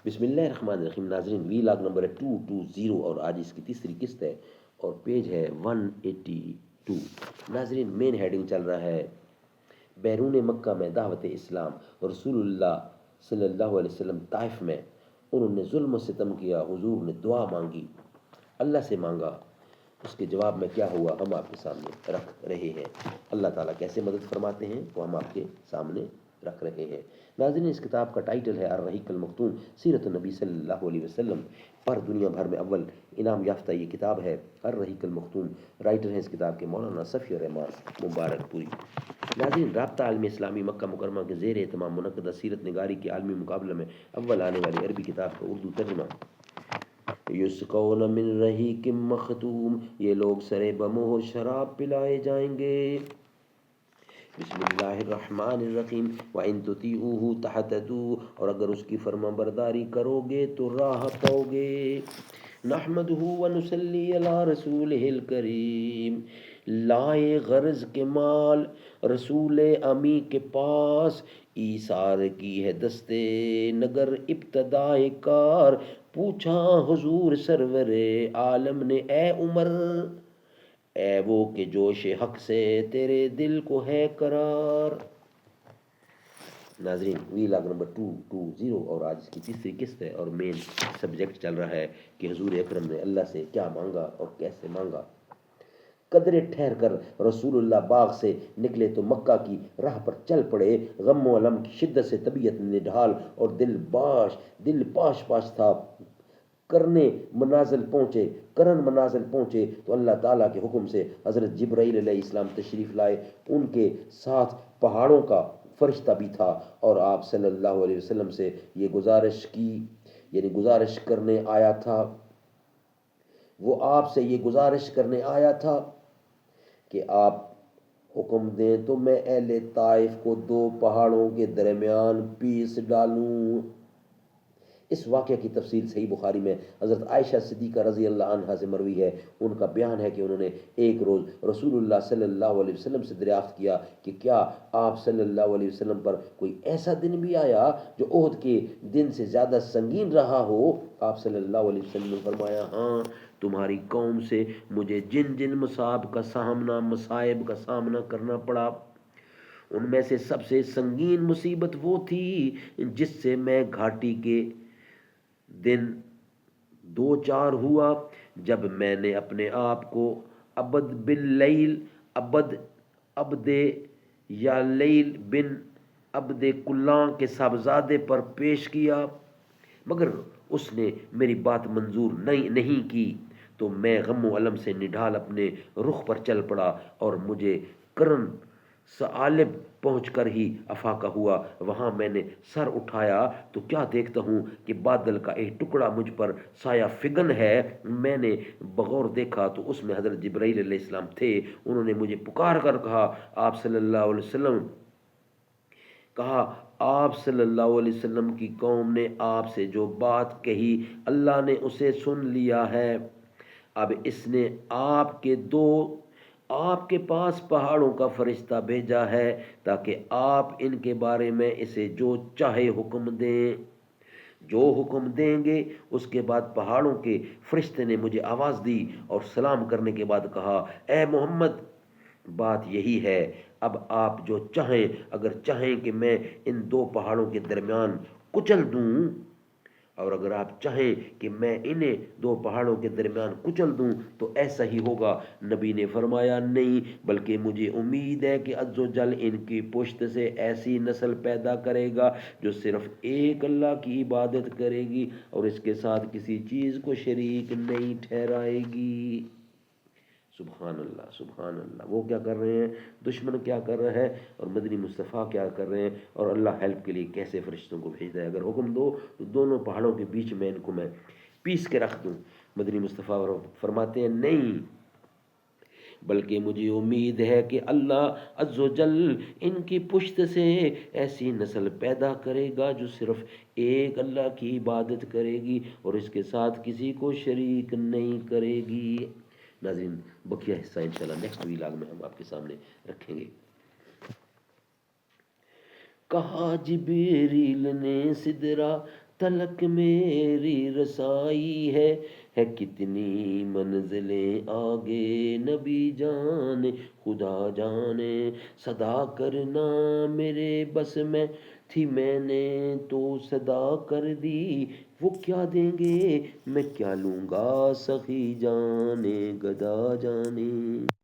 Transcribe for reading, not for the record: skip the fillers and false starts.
بسم اللہ الرحمن الرحیم. ناظرین، وی لاگ نمبر ہے 220 اور آج اس کی تیسری قسط ہے اور پیج ہے 182. ناظرین، مین ہیڈنگ چل رہا ہے بیرون مکہ میں دعوت اسلام. رسول اللہ صلی اللہ علیہ وسلم طائف میں انہوں نے ظلم و ستم کیا، حضور نے دعا مانگی، اللہ سے مانگا، اس کے جواب میں کیا ہوا ہم آپ کے سامنے رکھ رہے ہیں. اللہ تعالیٰ کیسے مدد فرماتے ہیں وہ ہم آپ کے سامنے رکھ رہے ہیں. ناظرین، اس کتاب کا ٹائٹل ہے الرحیق المختوم، سیرت النبی صلی اللہ علیہ وسلم پر دنیا بھر میں اول انعام یافتہ یہ کتاب ہے الرحیق المختوم. رائٹر ہیں اس کتاب کے مولانا صفی الرحمان مبارک پوری. ناظرین، رابطہ عالم اسلامی مکہ مکرمہ کے زیر اہتمام منعقدہ سیرت نگاری کے عالمی مقابلے میں اول آنے والی عربی کتاب کا اردو ترجمہ یسقون من رحیق مختوم، یہ لوگ سرے بموہ شراب پلائے جائیں گے. بسم اللہ الرحمن الرحیم. وَإِن تُطِيعُوهُ تَهْتَدُوا، اور اگر اس کی فرما برداری کرو گے تو راہ پاؤ گے. نحمدہ ونصلی علی رسولہ الکریم، لائے غرض کے مال رسول امی کے پاس، ایثار کی ہے دستے نگر ابتدائے کار. پوچھا حضور سرور عالم نے اے عمر، اے وہ کہ جوش حق سے تیرے دل کو ہے قرار. ناظرین، وی لاگ نمبر 220 اور آج اس کی تیسری قسط ہے اور مین سبجیکٹ چل رہا ہے کہ حضور اکرم نے اللہ سے کیا مانگا اور کیسے مانگا. قدرے ٹھہر کر رسول اللہ باغ سے نکلے تو مکہ کی راہ پر چل پڑے. غم و علم کی شدت سے طبیعت نڈھال اور دل پاش پاش تھا. کرن منازل پہنچے تو اللہ تعالیٰ کے حکم سے حضرت جبرائیل علیہ السلام تشریف لائے. ان کے ساتھ پہاڑوں کا فرشتہ بھی تھا اور آپ صلی اللہ علیہ وسلم سے یہ گزارش کرنے آیا تھا. وہ آپ سے یہ گزارش کرنے آیا تھا کہ آپ حکم دیں تو میں اہل طائف کو دو پہاڑوں کے درمیان پیس ڈالوں. اس واقعہ کی تفصیل صحیح بخاری میں حضرت عائشہ صدیقہ رضی اللہ عنہا سے مروی ہے. ان کا بیان ہے کہ انہوں نے ایک روز رسول اللہ صلی اللہ علیہ وسلم سے دریافت کیا کہ کیا آپ صلی اللہ علیہ وسلم پر کوئی ایسا دن بھی آیا جو احد کے دن سے زیادہ سنگین رہا ہو. آپ صلی اللہ علیہ وسلم نے فرمایا، ہاں، تمہاری قوم سے مجھے جن مصائب کا سامنا کرنا پڑا، ان میں سے سب سے سنگین مصیبت وہ تھی جس سے میں گھاٹی کے دن دو چار ہوا، جب میں نے اپنے آپ کو عبد یا لیل بن عبد کلاں کے صاحبزادے پر پیش کیا، مگر اس نے میری بات منظور نہیں کی تو میں غم و علم سے نڈھال اپنے رخ پر چل پڑا اور مجھے کرن ثعالب پہنچ کر ہی افاقہ ہوا. وہاں میں نے سر اٹھایا تو کیا دیکھتا ہوں کہ بادل کا ایک ٹکڑا مجھ پر سایہ فگن ہے. میں نے بغور دیکھا تو اس میں حضرت جبرائیل علیہ السلام تھے. انہوں نے مجھے پکار کر کہا، آپ صلی اللہ علیہ وسلم کی قوم نے آپ سے جو بات کہی اللہ نے اسے سن لیا ہے. اب اس نے آپ کے پاس پہاڑوں کا فرشتہ بھیجا ہے تاکہ آپ ان کے بارے میں اسے جو چاہے حکم دیں گے. اس کے بعد پہاڑوں کے فرشتے نے مجھے آواز دی اور سلام کرنے کے بعد کہا، اے محمد، بات یہی ہے، اب آپ جو چاہیں، اگر چاہیں کہ میں ان دو پہاڑوں کے درمیان کچل دوں، اور اگر آپ چاہیں کہ میں انہیں دو پہاڑوں کے درمیان کچل دوں تو ایسا ہی ہوگا. نبی نے فرمایا، نہیں، بلکہ مجھے امید ہے کہ عز و جل ان کی پشت سے ایسی نسل پیدا کرے گا جو صرف ایک اللہ کی عبادت کرے گی اور اس کے ساتھ کسی چیز کو شریک نہیں ٹھہرائے گی. سبحان اللہ، سبحان اللہ. وہ کیا کر رہے ہیں، دشمن کیا کر رہا ہے، اور مدنی مصطفیٰ کیا کر رہے ہیں، اور اللہ ہیلپ کے لیے کیسے فرشتوں کو بھیجتا ہے. اگر حکم دو تو دونوں پہاڑوں کے بیچ میں ان کو میں پیس کے رکھ دوں. مدنی مصطفیٰ فرماتے ہیں، نہیں، بلکہ مجھے امید ہے کہ اللہ عز و جل ان کی پشت سے ایسی نسل پیدا کرے گا جو صرف ایک اللہ کی عبادت کرے گی اور اس کے ساتھ کسی کو شریک نہیں کرے گی. ناظرین، بقیہ حصہ انشاءاللہ نیکسٹ ویلاگ میں ہم آپ کے سامنے رکھیں گے. کہا جبریل نے سدرا تلک میری رسائی ہے کتنی منزلیں آگے نبی جانے خدا جانے، صدا کرنا میرے بس میں تھی میں نے تو صدا کر دی، وہ کیا دیں گے میں کیا لوں گا، سخی جانے گدا جانے۔